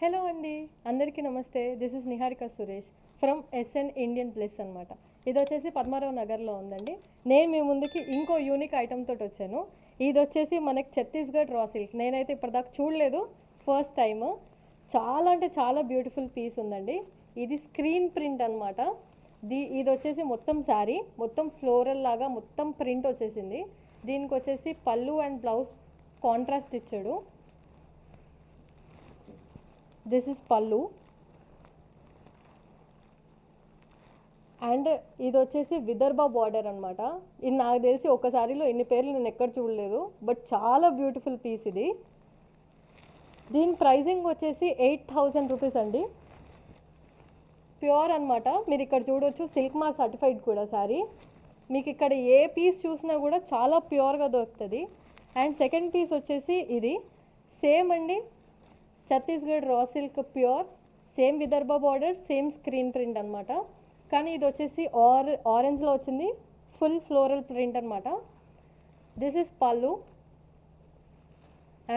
Hello అండి, అందరికీ నమస్తే. This is Niharika Suresh from SN Indian place అనమాట. ఇది వచ్చేసి పద్మారావు నగర్లో ఉందండి. నేను మీ ముందుకి ఇంకో యూనిక్ ఐటమ్ తోటి వచ్చాను. ఇది వచ్చేసి మనకి ఛత్తీస్గఢ్ రా సిల్క్. నేనైతే ఇప్పటిదాకా చూడలేదు, ఫస్ట్ టైం. చాలా అంటే చాలా బ్యూటిఫుల్ పీస్ ఉందండి. ఇది స్క్రీన్ ప్రింట్ అనమాట. ఇది వచ్చేసి మొత్తం శారీ మొత్తం ఫ్లోరల్ లాగా మొత్తం ప్రింట్ వచ్చేసింది. దీనికి వచ్చేసి పళ్ళు అండ్ బ్లౌజ్ కాంట్రాస్ట్ ఇచ్చాడు. దిస్ ఇస్ పళ్ళు అండ్ ఇది వచ్చేసి విదర్భ బార్డర్ అనమాట. ఇది నాకు తెలిసి ఒక సారీలో ఇన్ని పేర్లు నేను ఎక్కడ చూడలేదు, బట్ చాలా బ్యూటిఫుల్ పీస్ ఇది. దీని ప్రైజింగ్ వచ్చేసి 8,000 రూపీస్ అండి. ప్యూర్ అనమాట. మీరు ఇక్కడ చూడొచ్చు, సిల్క్ మార్క్ సర్టిఫైడ్ కూడా శారీ. మీకు ఇక్కడ ఏ పీస్ చూసినా కూడా చాలా ప్యూర్గా దొరుకుతుంది. అండ్ సెకండ్ పీస్ వచ్చేసి ఇది సేమ్ అండి, Chhattisgarh raw silk pure, same Vidarbha border, same screen print అనమాట. కానీ ఇది వచ్చేసి ఆరెంజ్లో వచ్చింది, ఫుల్ ఫ్లోరల్ ప్రింట్ అనమాట. దిస్ ఇస్ పళ్ళు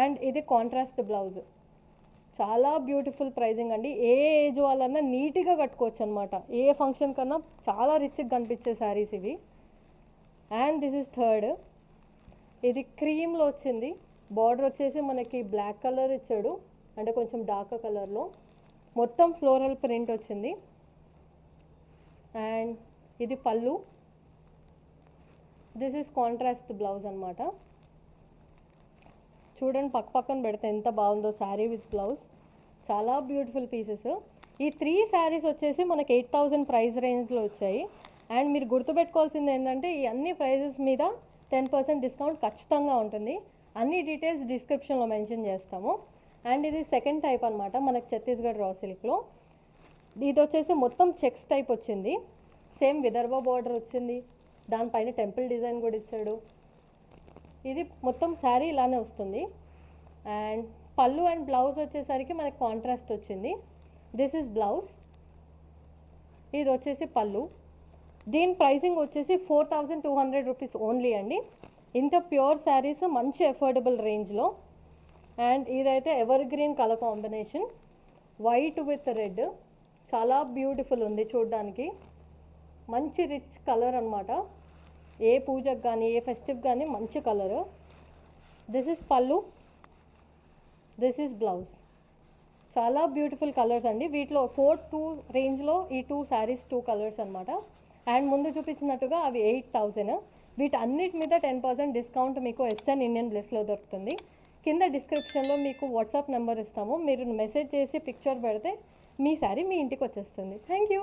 అండ్ ఇది కాంట్రాస్ట్ బ్లౌజ్. చాలా బ్యూటిఫుల్ ప్రైజింగ్ అండి. ఏ ఏజ్ వాళ్ళన్నా నీట్గా కట్టుకోవచ్చు అనమాట. ఏ ఫంక్షన్ కన్నా చాలా రిచ్గా కనిపించే శారీస్ ఇవి. And this is third. ఇది క్రీమ్లో వచ్చింది. బార్డర్ వచ్చేసి మనకి బ్లాక్ కలర్ ఇచ్చాడు, అంటే కొంచెం డార్క్ కలర్లో మొత్తం ఫ్లోరల్ ప్రింట్ వచ్చింది. అండ్ ఇది పళ్ళు. దిస్ ఈస్ కాంట్రాస్ట్ బ్లౌజ్ అనమాట. చూడండి, పక్కన పెడితే ఎంత బాగుందో శారీ విత్ బ్లౌజ్. చాలా బ్యూటిఫుల్ పీసెస్. ఈ 3 శారీస్ వచ్చేసి మనకి 8,000 ప్రైస్ రేంజ్లో వచ్చాయి. అండ్ మీరు గుర్తుపెట్టుకోవాల్సింది ఏంటంటే, ఈ అన్ని ప్రైజెస్ మీద 10% డిస్కౌంట్ ఖచ్చితంగా ఉంటుంది. అన్ని డీటెయిల్స్ డిస్క్రిప్షన్లో మెన్షన్ చేస్తాము. అండ్ ఇది సెకండ్ టైప్ అనమాట మనకి ఛత్తీస్గఢ్ రా సిల్క్లో. ఇది వచ్చేసి మొత్తం చెక్స్ టైప్ వచ్చింది. సేమ్ విదర్భ బార్డర్ వచ్చింది, దానిపైన టెంపుల్ డిజైన్ కూడా ఇచ్చాడు. ఇది మొత్తం శారీ ఇలానే వస్తుంది. అండ్ పళ్ళు అండ్ బ్లౌజ్ వచ్చేసరికి మనకి కాంట్రాస్ట్ వచ్చింది. This is blouse. ఇది వచ్చేసి పళ్ళు. దీని ప్రైసింగ్ వచ్చేసి 4,200 రూపీస్ ఓన్లీ అండి. ఇంత ప్యూర్ శారీస్ మంచి అఫోర్డబుల్ రేంజ్లో. అండ్ ఇదైతే ever green colour combination, white with red. చాలా బ్యూటిఫుల్ ఉంది చూడడానికి. మంచి రిచ్ కలర్ అనమాట. ఏ పూజకు కానీ ఏ ఫెస్టివ్ కానీ మంచి కలరు. దిస్ ఇస్ పళ్ళు, దిస్ ఇస్ బ్లౌజ్. చాలా బ్యూటిఫుల్ కలర్స్ అండి. వీటిలో 4,2 రేంజ్లో ఈ 2 శారీస్ 2 కలర్స్ అనమాట. అండ్ ముందు చూపించినట్టుగా అవి 8,000. వీటన్నిటి మీద 10% డిస్కౌంట్ మీకు ఎస్ఎన్ ఇండియన్ ప్లేస్లో దొరుకుతుంది. కింద డిస్క్రిప్షన్లో మీకు వాట్సాప్ నెంబర్ ఇస్తాము. మీరు మెసేజ్ చేసి పిక్చర్ పెడితే మీ శారీ మీ ఇంటికి వచ్చేస్తుంది. Thank you.